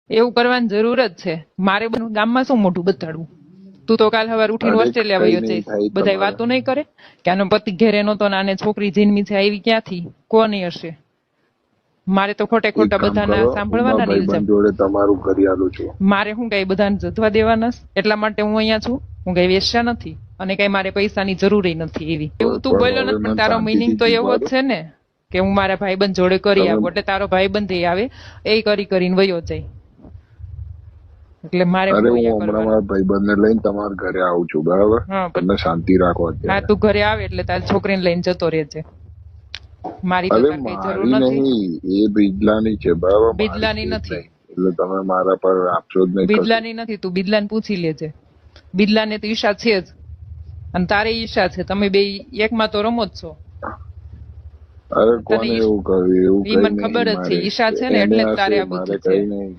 એવું કરવાની જરૂર જ છે. મારે ગામમાં શું મોઢું બતાડવું? તું તો કાલ સવાર ઉઠીને અરે ઓસ્ટ્રેલિયા કઈ વયો નહીં જઈશ, થાય બધાય તમારે. વાતો નહીં કરે કે આનો પતિ ઘેરે નહોતો ને આને છોકરી જન્મી છે, આવી ક્યાંથી, કોની હશે? મારે તો ખોટે એક ખોટા કામ બધાના કરો, સાંભળવાના ને ઇલ્ઝામ. ઉમાભાઈ જોડે તમારું કરિયાલું છું. મારે શું કઈ બધાને જધવા દેવાના છે? એટલા માટે હું અહીંયા છું. હું કઈ વેશ્યા નથી અને કઈ મારે પૈસાની જરૂર નથી એવી. એવું તું પણ બોલ્યો હવે નથી, પણ મને તારો મિનિંગ તો શાંતિથી એવો જ જીવવા દો. છે ને કે હું મારા ભાઈબંધ જોડે કરી તમે આપું, એટલે તારો ભાઈબંધ એ આવે એ કરીને વયો જાય. એટલે મારે અરે હું હું અહીંયા હમણાં કરવાનું? મારા ભાઈબંધને લઈને તમારા ઘરે આવું છું, બરાબર? હા, તમને શાંતિ રાખો હા, અત્યારે. તું ઘરે આવે એટલે તારી છોકરીને લઈને જતો રહેજે. મારી તો અરે તાર કઈ જરૂર મારી નથી. નહીં, એ બિજલાની છે, બરાબર? મારી બિદલાની છે જ નથી, નહીં. એટલે તમે મારા પર આપશો જ નહીં કશું. બિદલાની નથી. તું બિદલાને પૂછી લેજે. બિદલાને તો ઈચ્છા છે જ અને તારે ઈચ્છા છે. તમે બે એકમાં તો રમો જ છો. અરે તને કોને એવું કર્યું? એવું ઈ મને કઈ ખબર નહીં જ છે, મારે. ઈચ્છા છે ને એને એટલે જ તારે હશે, આ મારે બધું છે. કઈ નહીં.